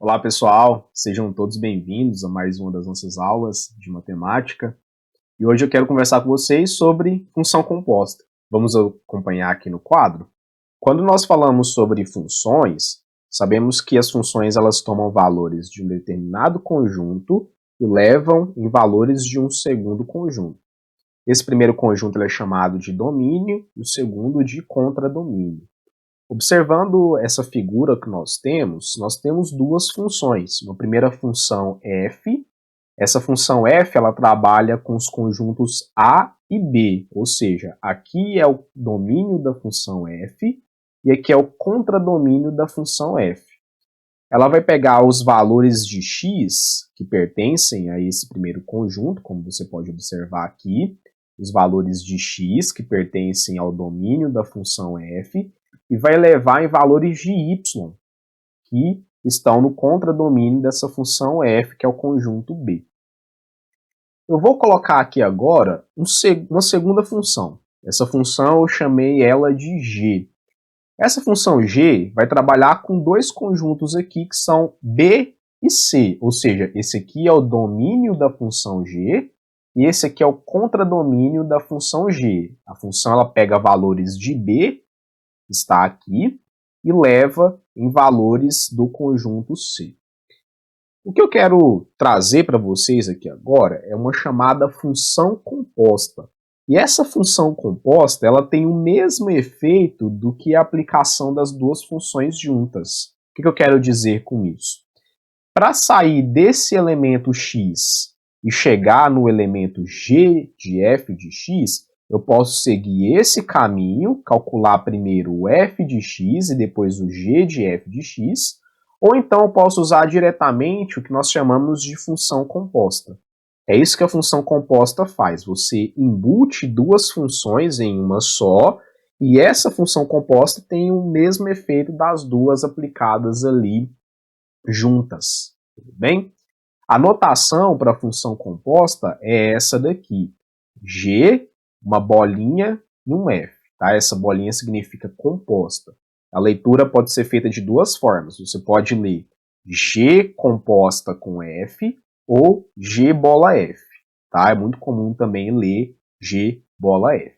Olá pessoal, sejam todos bem-vindos a mais uma das nossas aulas de matemática. E hoje eu quero conversar com vocês sobre função composta. Vamos acompanhar aqui no quadro. Quando nós falamos sobre funções, sabemos que as funções elas tomam valores de um determinado conjunto e levam em valores de um segundo conjunto. Esse primeiro conjunto é chamado de domínio e o segundo de contradomínio. Observando essa figura que nós temos duas funções. Uma primeira função f. Essa função f ela trabalha com os conjuntos a e b, ou seja, aqui é o domínio da função f e aqui é o contradomínio da função f. Ela vai pegar os valores de x que pertencem a esse primeiro conjunto, como você pode observar aqui, os valores de x que pertencem ao domínio da função f, e vai levar em valores de y, que estão no contradomínio dessa função f, que é o conjunto b. Eu vou colocar aqui agora uma segunda função. Essa função eu chamei ela de g. Essa função g vai trabalhar com dois conjuntos aqui que são b e c, ou seja, esse aqui é o domínio da função g e esse aqui é o contradomínio da função g. A função ela pega valores de b, está aqui, e leva em valores do conjunto C. O que eu quero trazer para vocês aqui agora é uma chamada função composta. E essa função composta ela tem o mesmo efeito do que a aplicação das duas funções juntas. O que eu quero dizer com isso? Para sair desse elemento x e chegar no elemento g de f de x, eu posso seguir esse caminho, calcular primeiro o f de x e depois o g de f de x, ou então eu posso usar diretamente o que nós chamamos de função composta. É isso que a função composta faz, você embute duas funções em uma só, e essa função composta tem o mesmo efeito das duas aplicadas ali juntas, tudo bem? A notação para a função composta é essa daqui, g, uma bolinha e um f. Tá? Essa bolinha significa composta. A leitura pode ser feita de duas formas. Você pode ler g composta com f ou g bola f. Tá? É muito comum também ler g bola f.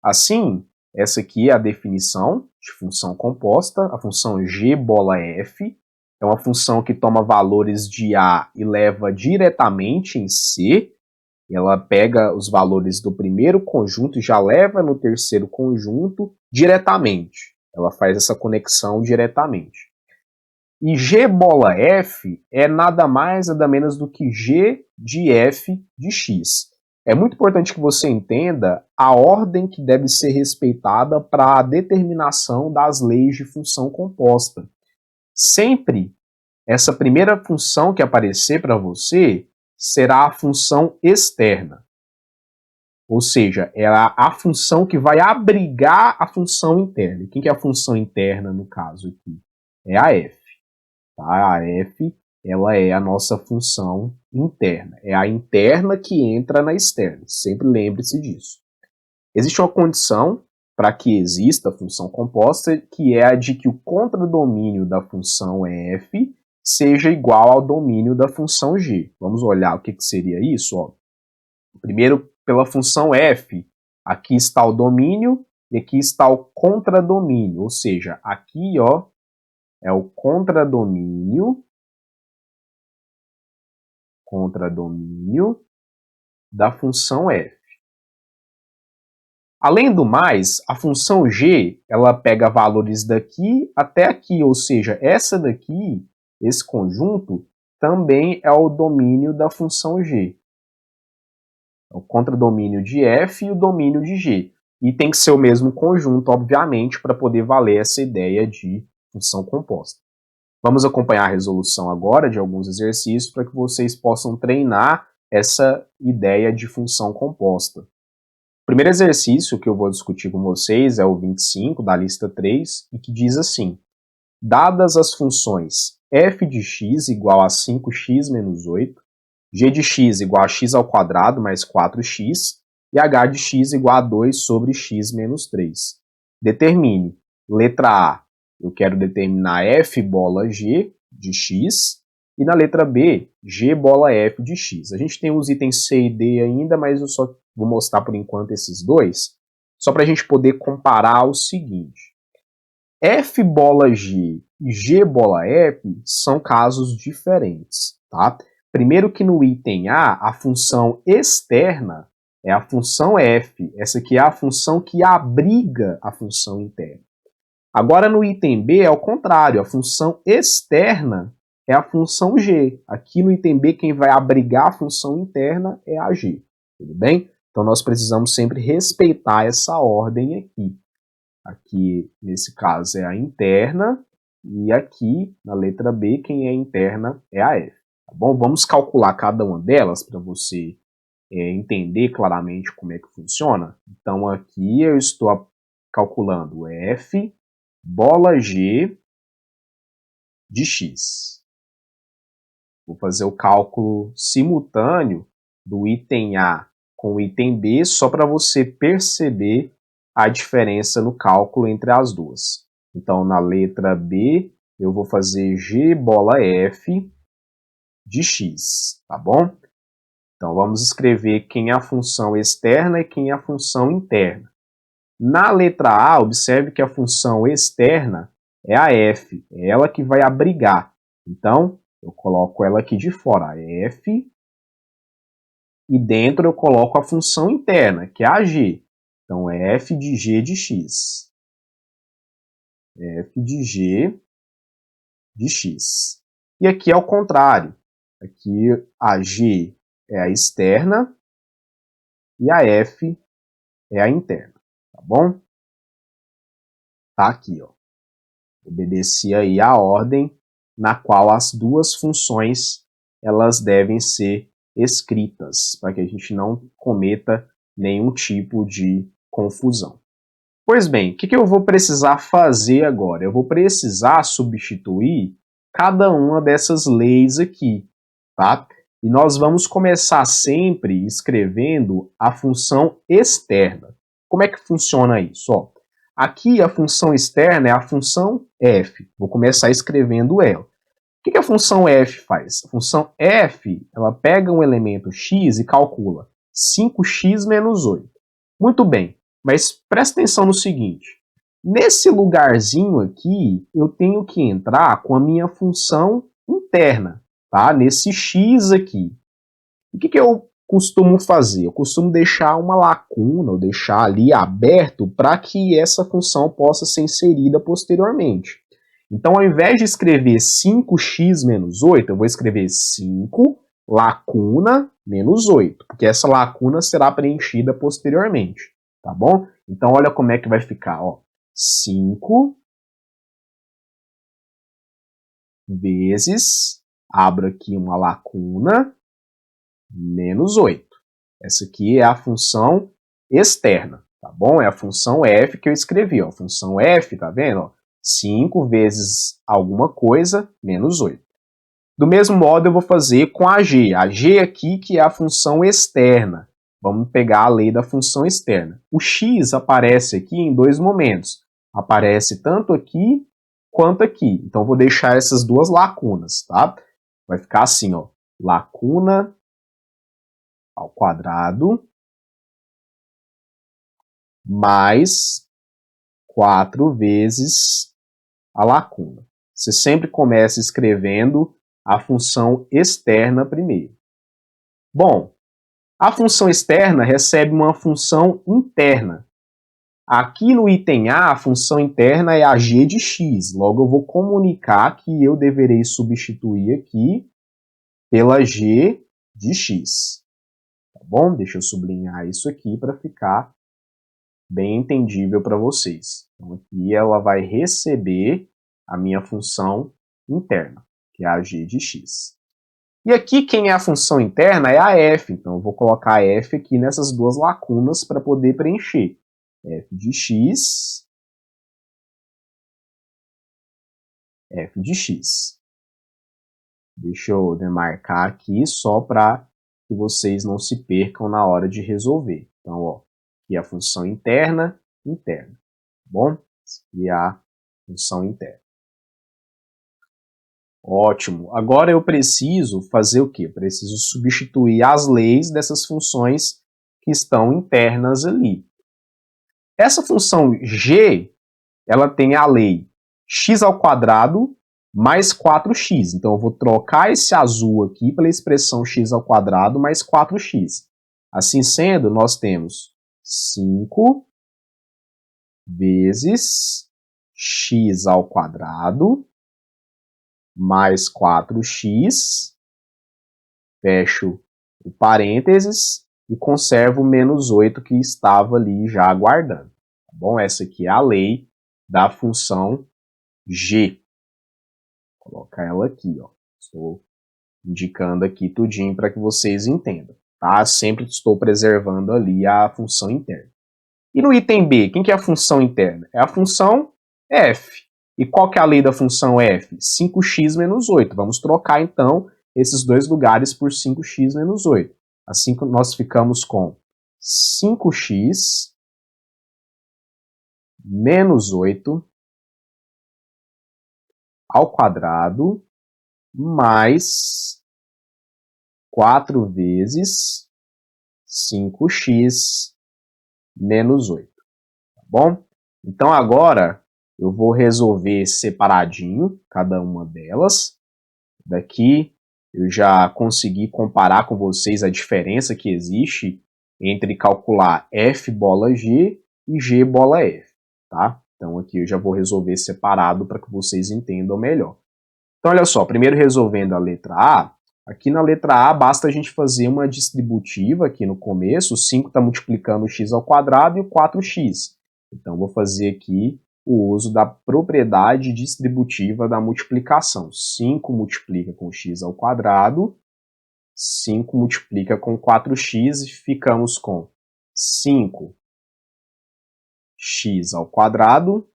Assim, essa aqui é a definição de função composta. A função g bola f é uma função que toma valores de a e leva diretamente em c. Ela pega os valores do primeiro conjunto e já leva no terceiro conjunto diretamente. Ela faz essa conexão diretamente. E g bola f é nada mais, nada menos do que g de f de x. É muito importante que você entenda a ordem que deve ser respeitada para a determinação das leis de função composta. Sempre essa primeira função que aparecer para você será a função externa. Ou seja, é a função que vai abrigar a função interna. E quem que é a função interna no caso aqui? É a f. Tá? A f ela é a nossa função interna. É a interna que entra na externa. Sempre lembre-se disso. Existe uma condição para que exista a função composta, que é a de que o contradomínio da função f seja igual ao domínio da função g. Vamos olhar o que seria isso. Ó. Primeiro, pela função f, aqui está o domínio e aqui está o contradomínio, ou seja, aqui ó, é o contradomínio da função f. Além do mais, a função g, ela pega valores daqui até aqui, ou seja, essa daqui, esse conjunto, também é o domínio da função g. O contradomínio de f e o domínio de g. E tem que ser o mesmo conjunto, obviamente, para poder valer essa ideia de função composta. Vamos acompanhar a resolução agora de alguns exercícios para que vocês possam treinar essa ideia de função composta. O primeiro exercício que eu vou discutir com vocês é o 25 da lista 3 e que diz assim: dadas as funções f de x igual a 5x menos 8, g de x igual a x ao quadrado mais 4x e h de x igual a 2 sobre x menos 3. Determine, letra A, eu quero determinar f bola g, de x. E na letra B, g bola f de x. A gente tem os itens C e D ainda, mas eu só vou mostrar por enquanto esses dois, só para a gente poder comparar o seguinte. F bola G e G bola F são casos diferentes, tá? Primeiro que no item A, a função externa é a função f. Essa aqui é a função que abriga a função interna. Agora no item B é o contrário, a função externa é a função g. Aqui no item B quem vai abrigar a função interna é a g, tudo bem? Então nós precisamos sempre respeitar essa ordem aqui. Aqui, nesse caso, é a interna, e aqui, na letra B, quem é interna é a F. Tá bom? Vamos calcular cada uma delas para você entender claramente como é que funciona. Então, aqui eu estou calculando F bola G de X. Vou fazer o cálculo simultâneo do item A com o item B, só para você perceber a diferença no cálculo entre as duas. Então, na letra B, eu vou fazer G bola F de X, tá bom? Então, vamos escrever quem é a função externa e quem é a função interna. Na letra A, observe que a função externa é a F, é ela que vai abrigar. Então, eu coloco ela aqui de fora, a F, e dentro eu coloco a função interna, que é a G. Então, é f de g de x. F de g de x. E aqui é o contrário. Aqui a g é a externa e a f é a interna. Tá bom? Tá aqui, ó. Obedeci aí a ordem na qual as duas funções elas devem ser escritas, para que a gente não cometa nenhum tipo de confusão. Pois bem, o que eu vou precisar fazer agora? Eu vou precisar substituir cada uma dessas leis aqui, tá? E nós vamos começar sempre escrevendo a função externa. Como é que funciona isso? Ó, aqui a função externa é a função f. Vou começar escrevendo ela. O que a função f faz? A função f, ela pega um elemento x e calcula 5x menos 8. Muito bem, mas presta atenção no seguinte. Nesse lugarzinho aqui, eu tenho que entrar com a minha função interna, tá? Nesse x aqui. O que eu costumo fazer? Eu costumo deixar uma lacuna, ou deixar ali aberto para que essa função possa ser inserida posteriormente. Então, ao invés de escrever 5x menos 8, eu vou escrever 5 lacuna menos 8, porque essa lacuna será preenchida posteriormente, tá bom? Então, olha como é que vai ficar, ó. 5 vezes, abro aqui uma lacuna, menos 8. Essa aqui é a função externa, tá bom? É a função f que eu escrevi, ó. A função f, tá vendo? Ó, 5 vezes alguma coisa, menos 8. Do mesmo modo, eu vou fazer com a g. A g aqui que é a função externa. Vamos pegar a lei da função externa. O x aparece aqui em dois momentos. Aparece tanto aqui quanto aqui. Então, eu vou deixar essas duas lacunas, tá? Vai ficar assim, ó. Lacuna ao quadrado mais 4 vezes a lacuna. Você sempre começa escrevendo a função externa primeiro. Bom, a função externa recebe uma função interna. Aqui no item A, a função interna é a g de x. Logo, eu vou comunicar que eu deverei substituir aqui pela g de x. Tá bom? Deixa eu sublinhar isso aqui para ficar bem entendível para vocês. Então, aqui ela vai receber a minha função interna, que é a g de x. E aqui quem é a função interna é a f, então eu vou colocar a f aqui nessas duas lacunas para poder preencher. F de x, f de x. Deixa eu demarcar aqui só para que vocês não se percam na hora de resolver. Então, ó, aqui a função interna, interna, tá bom? E a função interna. Ótimo. Agora eu preciso fazer o quê? Eu preciso substituir as leis dessas funções que estão internas ali. Essa função g, ela tem a lei x ao quadrado mais 4x. Então eu vou trocar esse azul aqui pela expressão x ao quadrado mais 4x. Assim sendo, nós temos 5 vezes x ao quadrado mais 4x, fecho o parênteses e conservo o menos 8 que estava ali já aguardando. Tá bom? Essa aqui é a lei da função g. Vou colocar ela aqui, ó. Estou indicando aqui tudinho para que vocês entendam. Tá? Sempre estou preservando ali a função interna. E no item B, quem que é a função interna? É a função f. E qual que é a lei da função f? 5x menos 8. Vamos trocar, então, esses dois lugares por 5x menos 8. Assim que nós ficamos com 5x menos 8 ao quadrado mais 4 vezes 5x menos 8. Tá bom? Então agora eu vou resolver separadinho cada uma delas. Daqui eu já consegui comparar com vocês a diferença que existe entre calcular f bola g e g bola f, tá? Então aqui eu já vou resolver separado para que vocês entendam melhor. Então olha só, primeiro resolvendo a letra A, aqui na letra A basta a gente fazer uma distributiva aqui no começo, o 5 está multiplicando o x ao quadrado e o 4x. Então vou fazer aqui o uso da propriedade distributiva da multiplicação. 5 multiplica com x ao quadrado, 5 multiplica com 4x e ficamos com 5x ao quadrado.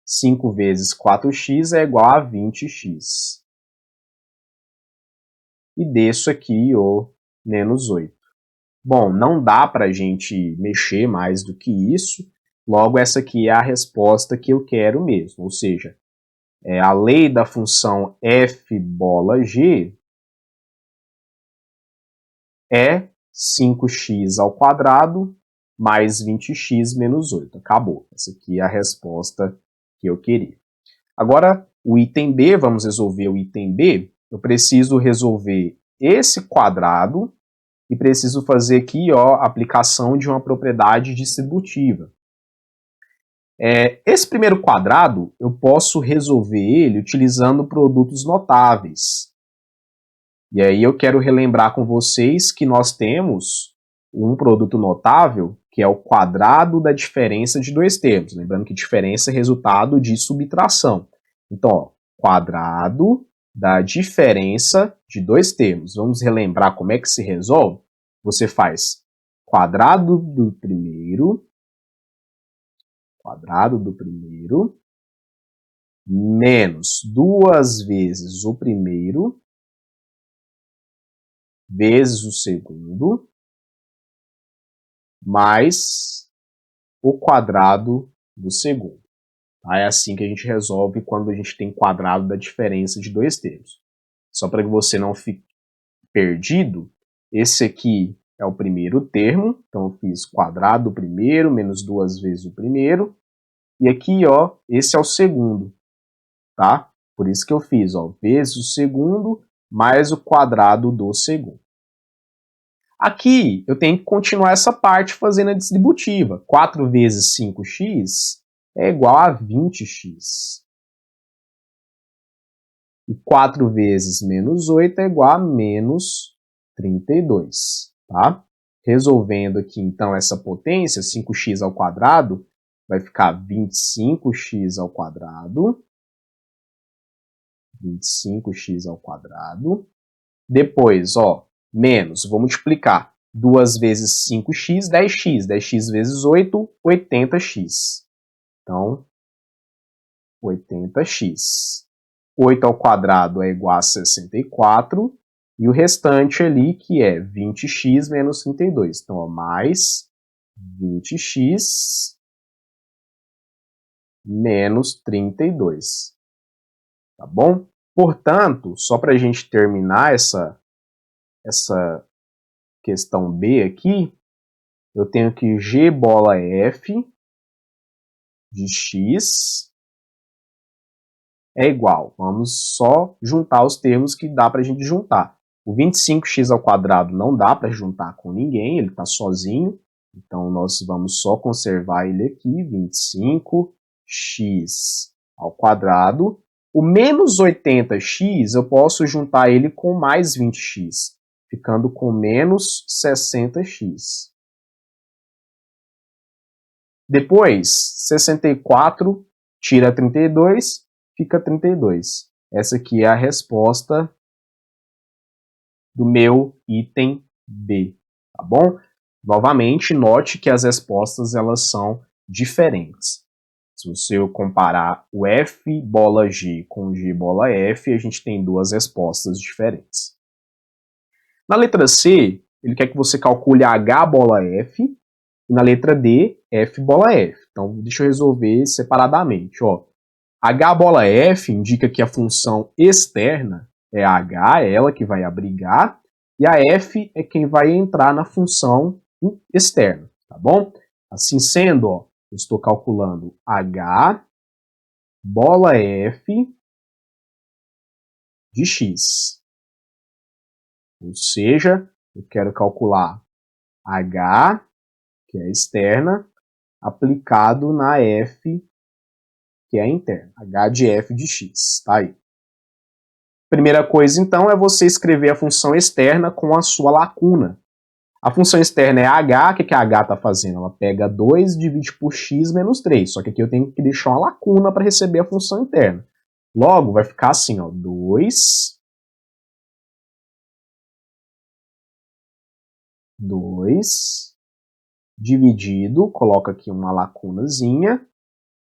5 vezes 4x é igual a 20x. E desço aqui o menos 8. Bom, não dá para a gente mexer mais do que isso, logo essa aqui é a resposta que eu quero mesmo, ou seja, a lei da função f bola g é 5x ao quadrado mais 20x menos 8. Acabou. Essa aqui é a resposta que eu queria. Agora, o item B, vamos resolver o item B. Eu preciso resolver esse quadrado e preciso fazer aqui a aplicação de uma propriedade distributiva. Esse primeiro quadrado, eu posso resolver ele utilizando produtos notáveis. E aí eu quero relembrar com vocês que nós temos um produto notável, que é o quadrado da diferença de dois termos. Lembrando que diferença é resultado de subtração. Então, ó, quadrado da diferença de dois termos. Vamos relembrar como é que se resolve? Você faz quadrado do primeiro menos 2 vezes o primeiro vezes o segundo mais o quadrado do segundo. Tá? É assim que a gente resolve quando a gente tem quadrado da diferença de dois termos. Só para que você não fique perdido, esse aqui é o primeiro termo, então eu fiz quadrado do primeiro menos 2 vezes o primeiro, e aqui, ó, esse é o segundo, tá? Por isso que eu fiz, ó, vezes o segundo mais o quadrado do segundo. Aqui eu tenho que continuar essa parte fazendo a distributiva. 4 vezes 5x é igual a 20x. E 4 vezes menos 8 é igual a menos 32. Tá? Resolvendo aqui então essa potência, 5x ao quadrado, vai ficar 25x ao quadrado. 25x ao quadrado. Depois, ó, menos, vou multiplicar 2 vezes 5x, 10x. 10x vezes 8, 80x. Então, 80x. 8 ao quadrado é igual a 64. E o restante ali, que é 20x menos 32. Então, ó, mais 20x menos 32. Tá bom? Portanto, só para a gente terminar essa questão B aqui, eu tenho que G bola F de X é igual. Vamos só juntar os termos que dá para a gente juntar. O 25x ao quadrado não dá para juntar com ninguém, ele está sozinho. Então, nós vamos só conservar ele aqui, 25x ao quadrado. O menos 80x, eu posso juntar ele com mais 20x, ficando com menos 60x. Depois, 64 tira 32, fica 32. Essa aqui é a resposta do meu item B, tá bom? Novamente, note que as respostas elas são diferentes. Se você comparar o F bola G com o G bola F, a gente tem duas respostas diferentes. Na letra C, ele quer que você calcule H bola F, e na letra D, F bola F. Então, deixa eu resolver separadamente. Ó. H bola F indica que a função externa é a H, é ela que vai abrigar, e a F é quem vai entrar na função externa, tá bom? Assim sendo, ó, eu estou calculando H bola F de X. Ou seja, eu quero calcular H, que é externa, aplicado na F, que é interna. H de F de X, tá aí. Primeira coisa, então, é você escrever a função externa com a sua lacuna. A função externa é h, o que a h está fazendo? Ela pega 2 e divide por x menos 3, só que aqui eu tenho que deixar uma lacuna para receber a função interna. Logo, vai ficar assim, ó, 2 dividido, coloca aqui uma lacunazinha,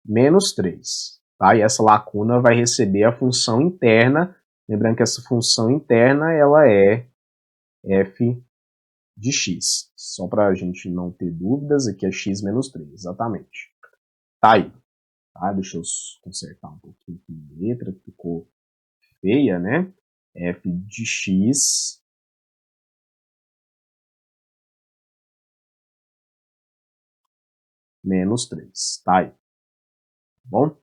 menos 3. Tá? E essa lacuna vai receber a função interna. Lembrando que essa função interna ela é f de x. Só para a gente não ter dúvidas, aqui é x menos 3, exatamente. Tá aí. Tá? Deixa eu consertar um pouquinho aqui a letra, ficou feia, né? F de x menos 3. Tá aí. Tá bom?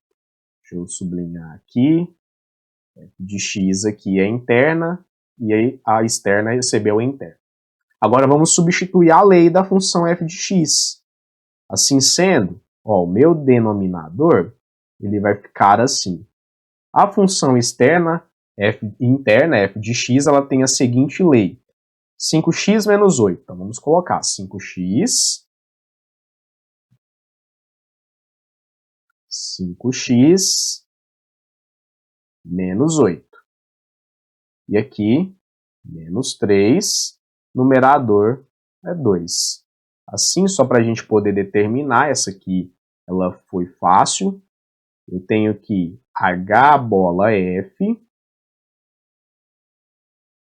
Deixa eu sublinhar aqui. F de x aqui é interna, e aí a externa recebeu a interna. Agora vamos substituir a lei da função f de x. Assim sendo, ó, o meu denominador ele vai ficar assim. A função externa, interna, f de x, ela tem a seguinte lei. 5x menos 8. Então vamos colocar 5x menos 8. E aqui, menos 3, numerador é 2. Assim, só para a gente poder determinar, essa aqui ela foi fácil. Eu tenho que H bola F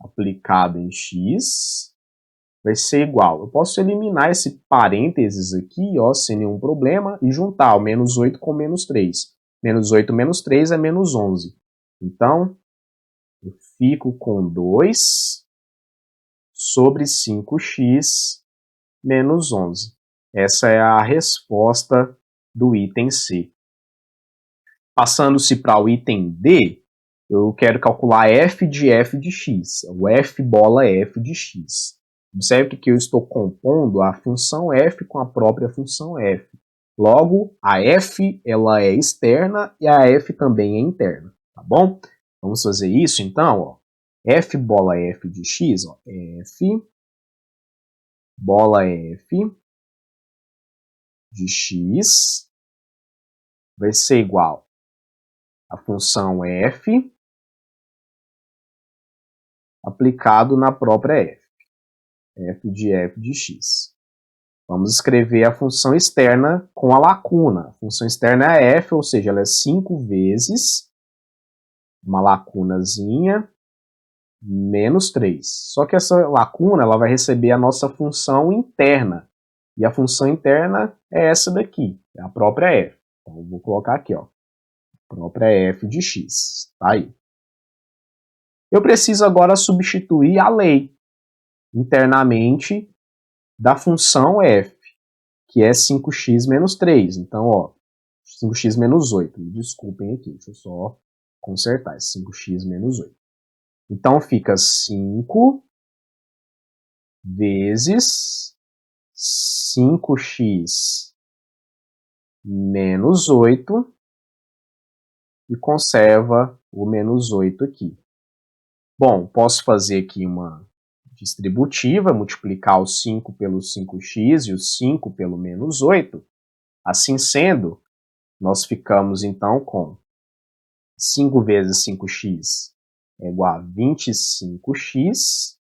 aplicado em X vai ser igual. Eu posso eliminar esse parênteses aqui, ó, sem nenhum problema, e juntar o menos 8 com menos 3. Menos 8 menos 3 é menos 11. Então, eu fico com 2 sobre 5x menos 11. Essa é a resposta do item C. Passando-se para o item D, eu quero calcular f de x, o f bola f de x. Observe que eu estou compondo a função f com a própria função f. Logo, a f ela é externa e a f também é interna, tá bom? Vamos fazer isso então, ó. F bola f de x, ó, f bola f de x vai ser igual a função f aplicado na própria f de x. Vamos escrever a função externa com a lacuna. A função externa é f, ou seja, ela é 5 vezes uma lacunazinha menos 3. Só que essa lacuna ela vai receber a nossa função interna. E a função interna é essa daqui, é a própria f. Então, eu vou colocar aqui, ó, própria f de x. Tá aí. Eu preciso agora substituir a lei internamente da função f, que é 5x menos 3. Então, ó, 5x menos 8. Me desculpem aqui, deixa eu só consertar. É 5x menos 8. Então, fica 5 vezes 5x menos 8 e conserva o menos 8 aqui. Bom, posso fazer aqui uma distributiva, multiplicar o 5 pelo 5x e o 5 pelo menos 8. Assim sendo, nós ficamos então com 5 vezes 5x é igual a 25x,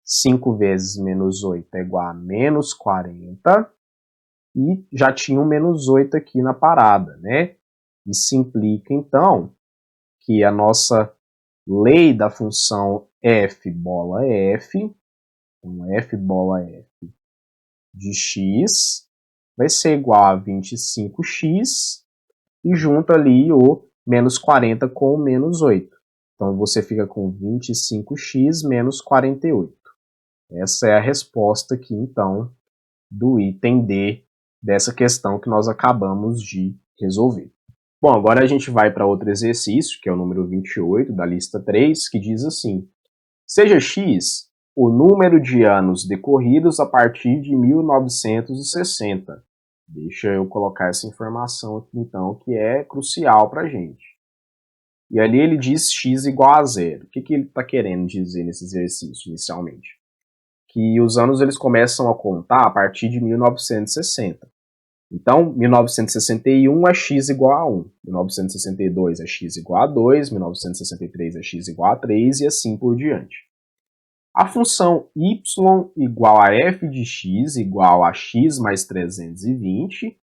5 vezes menos 8 é igual a menos 40, e já tinha um menos 8 aqui na parada, né? Isso implica, então, que a nossa lei da função f bola f, então f bola f de x, vai ser igual a 25x, e junto ali o menos 40 com o menos 8. Então você fica com 25x menos 48. Essa é a resposta aqui, então, do item D dessa questão que nós acabamos de resolver. Bom, agora a gente vai para outro exercício, que é o número 28 da lista 3, que diz assim: seja x o número de anos decorridos a partir de 1960. Deixa eu colocar essa informação aqui, então, que é crucial para a gente. E ali ele diz x igual a zero. O que ele está querendo dizer nesse exercício, inicialmente? Que os anos eles começam a contar a partir de 1960. Então, 1961 é x igual a 1, 1962 é x igual a 2, 1963 é x igual a 3 e assim por diante. A função y igual a f de x igual a x mais 320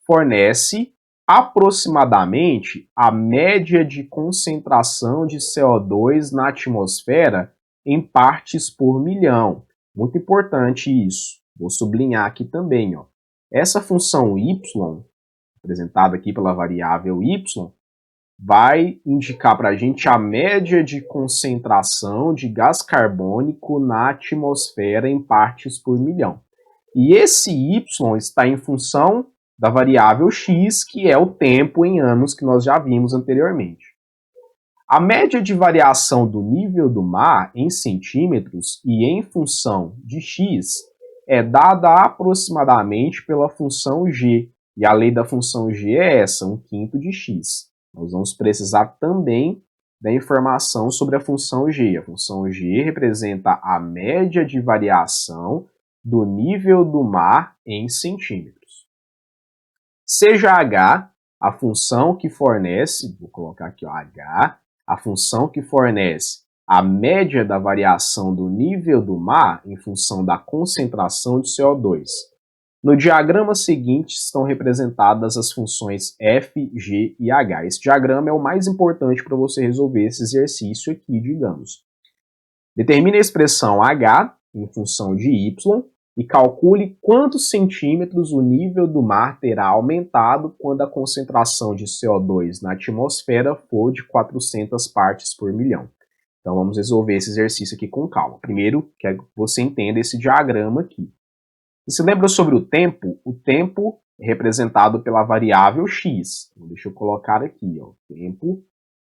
fornece aproximadamente a média de concentração de CO2 na atmosfera em partes por milhão. Muito importante isso. Vou sublinhar aqui também, ó. Essa função y, representada aqui pela variável y, vai indicar para a gente a média de concentração de gás carbônico na atmosfera em partes por milhão. E esse y está em função da variável x, que é o tempo em anos que nós já vimos anteriormente. A média de variação do nível do mar em centímetros e em função de x é dada aproximadamente pela função g, e a lei da função g é essa, 1/5 de x. Nós vamos precisar também da informação sobre a função g. A função g representa a média de variação do nível do mar em centímetros. Seja h a função que fornece, vou colocar aqui ó, h, a função que fornece a média da variação do nível do mar em função da concentração de CO2. No diagrama seguinte estão representadas as funções f, g e h. Esse diagrama é o mais importante para você resolver esse exercício aqui, digamos. Determine a expressão h em função de y e calcule quantos centímetros o nível do mar terá aumentado quando a concentração de CO2 na atmosfera for de 400 partes por milhão. Então vamos resolver esse exercício aqui com calma. Primeiro, quero que você entenda esse diagrama aqui. Você se lembra sobre o tempo? O tempo é representado pela variável x. Então, deixa eu colocar aqui, ó. O tempo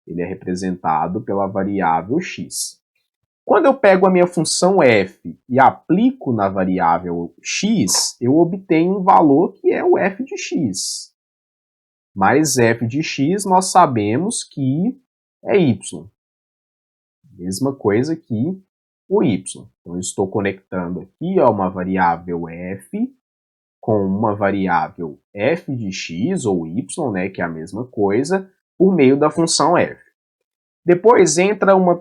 ele é representado pela variável x. Quando eu pego a minha função f e aplico na variável x, eu obtenho um valor que é o f de x. Mas f de x nós sabemos que é y. Mesma coisa que o y. Então, eu estou conectando aqui ó, uma variável f com uma variável f de x, ou y, né, que é a mesma coisa, por meio da função f. Depois entra uma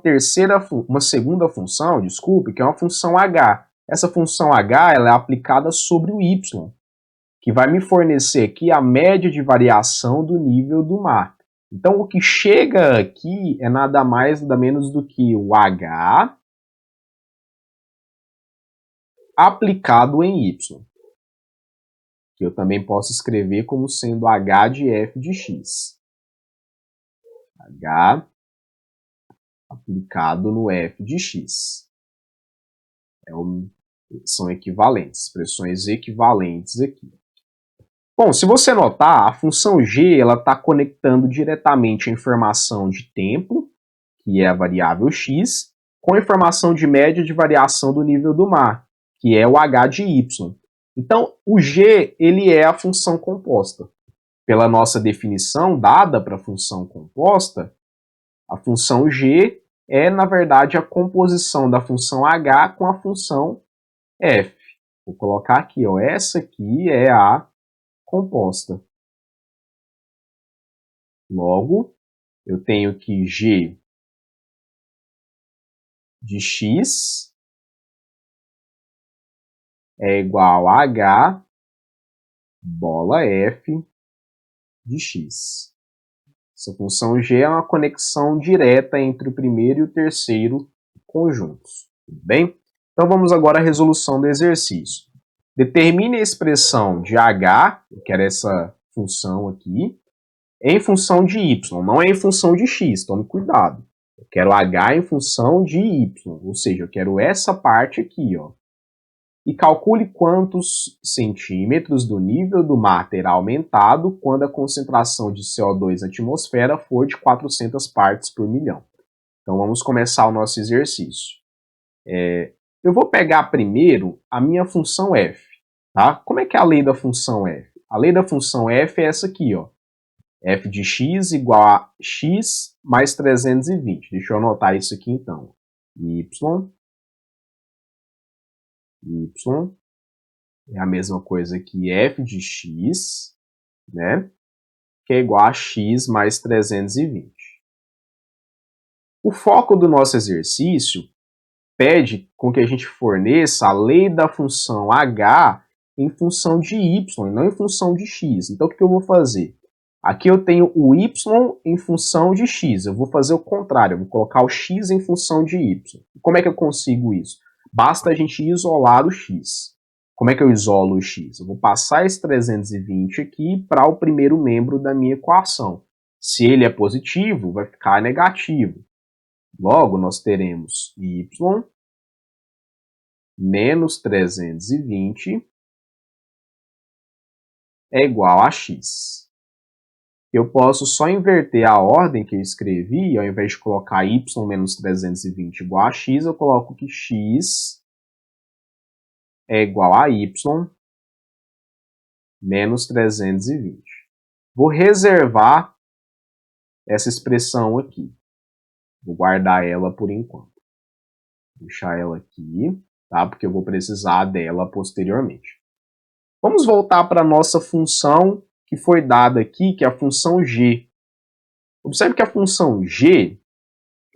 segunda função, desculpe, que é uma função h. Essa função h ela é aplicada sobre o y, que vai me fornecer aqui a média de variação do nível do mar. Então, o que chega aqui é nada mais, nada menos do que o h aplicado em y, que eu também posso escrever como sendo h de f de x. H aplicado no f de x. São equivalentes, expressões equivalentes aqui. Bom, se você notar, a função g está conectando diretamente a informação de tempo, que é a variável x, com a informação de média de variação do nível do mar, que é o h de y. Então, o g ele é a função composta. Pela nossa definição dada para a função composta, a função g é, na verdade, a composição da função h com a função f. Vou colocar aqui, ó, essa aqui é a composta. Logo, eu tenho que g de x é igual a h bola f de x. Essa função g é uma conexão direta entre o primeiro e o terceiro conjuntos. Tudo bem? Então vamos agora à resolução do exercício. Determine a expressão de h, eu quero essa função aqui, em função de y, não é em função de x, tome cuidado. Eu quero h em função de y, ou seja, eu quero essa parte aqui, ó. E calcule quantos centímetros do nível do mar terá aumentado quando a concentração de CO2 na atmosfera for de 400 partes por milhão. Então vamos começar o nosso exercício. Eu vou pegar primeiro a minha função f. Tá? Como é que é a lei da função f? A lei da função f é essa aqui, ó. F de x igual a x mais 320. Deixa eu anotar isso aqui então. Y é a mesma coisa que f de x, né? Que é igual a x mais 320. O foco do nosso exercício pede com que a gente forneça a lei da função h em função de y, não em função de x. Então, o que eu vou fazer? Aqui eu tenho o y em função de x. Eu vou fazer o contrário, eu vou colocar o x em função de y. Como é que eu consigo isso? Basta a gente isolar o x. Como é que eu isolo o x? Eu vou passar esse 320 aqui para o primeiro membro da minha equação. Se ele é positivo, vai ficar negativo. Logo, nós teremos y menos 320 é igual a x. Eu posso só inverter a ordem que eu escrevi, ao invés de colocar y menos 320 igual a x, eu coloco que x é igual a y menos 320. Vou reservar essa expressão aqui. Vou guardar ela por enquanto. Vou deixar ela aqui, tá? Porque eu vou precisar dela posteriormente. Vamos voltar para a nossa função que foi dada aqui, que é a função g. Observe que a função g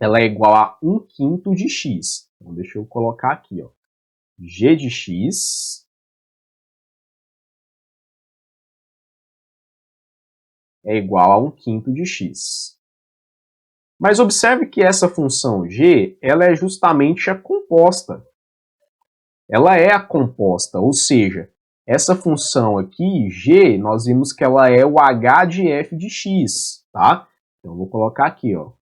ela é igual a 1/5 de x. Então, deixa eu colocar aqui, ó. G de x é igual a 1/5 de x. Mas observe que essa função g ela é justamente a composta. Ela é a composta, ou seja, essa função aqui, g, nós vimos que ela é o h de f de x, tá? Então, eu vou colocar aqui, ó.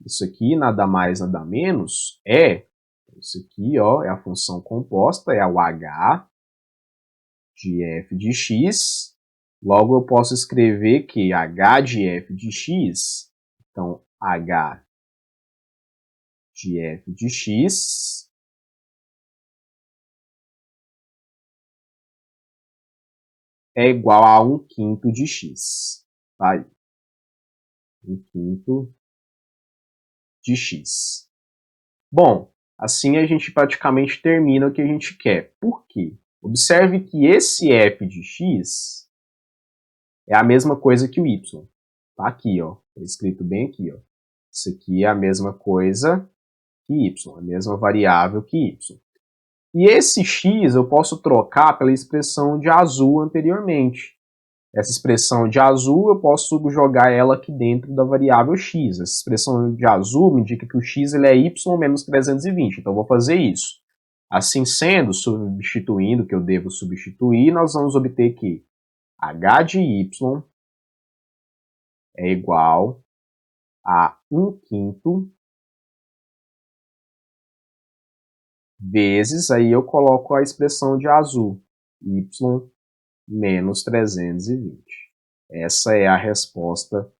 Isso aqui, nada mais, nada menos, isso aqui, ó, é a função composta, é o h de f de x. Logo, eu posso escrever que h de f de x, então, h de f de x é igual a 1/5 de x. Tá aí. 1/5 de x. Bom, assim a gente praticamente termina o que a gente quer. Por quê? Observe que esse f de x é a mesma coisa que o y. Tá aqui, ó. Tá escrito bem aqui, ó. Isso aqui é a mesma coisa que y, a mesma variável que y. E esse x eu posso trocar pela expressão de azul anteriormente. Essa expressão de azul, eu posso jogar ela aqui dentro da variável x. Essa expressão de azul me indica que o x ele é y menos 320. Então, eu vou fazer isso. Assim sendo, substituindo o que eu devo substituir, nós vamos obter que h de y é igual a 1/5 vezes, aí eu coloco a expressão de azul, y menos 320. Essa é a resposta,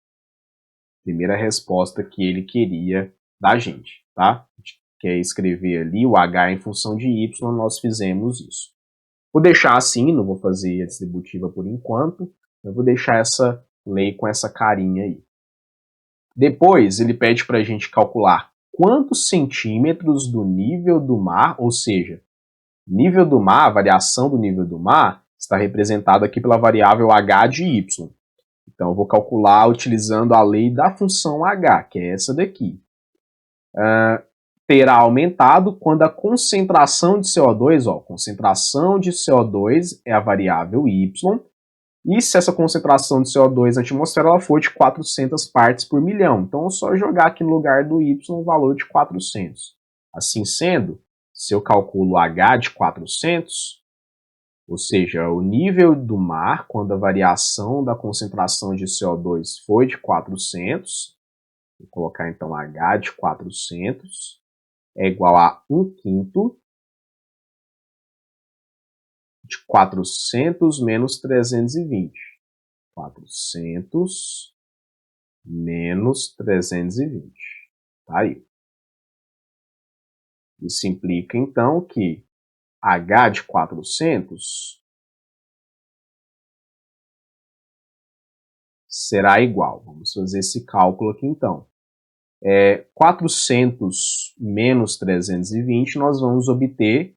primeira resposta que ele queria da gente, tá? A gente quer escrever ali o h em função de y, nós fizemos isso. Vou deixar assim, não vou fazer a distributiva por enquanto, eu vou deixar essa lei com essa carinha aí. Depois, ele pede para a gente calcular quantos centímetros do nível do mar, ou seja, nível do mar, a variação do nível do mar, está representado aqui pela variável h de y. Então, eu vou calcular utilizando a lei da função h, que é essa daqui. Terá aumentado quando a concentração de CO2, concentração de CO2 é a variável y, e se essa concentração de CO2 na atmosfera ela for de 400 partes por milhão. Então, é só jogar aqui no lugar do y o valor de 400. Assim sendo, se eu calculo h de 400, ou seja, o nível do mar, quando a variação da concentração de CO2 foi de 400, vou colocar então h de 400, é igual a 1/5 de 400 menos 320. 400 menos 320. Tá aí. Isso implica, então, que h de 400 será igual. Vamos fazer esse cálculo aqui, então. 400 menos 320, nós vamos obter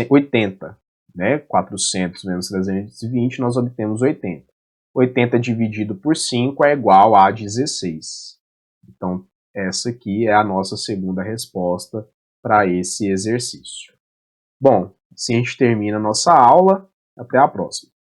80. Né? 400 menos 320, nós obtemos 80. 80 dividido por 5 é igual a 16. Então, essa aqui é a nossa segunda resposta para esse exercício. Bom, assim a gente termina a nossa aula. Até a próxima.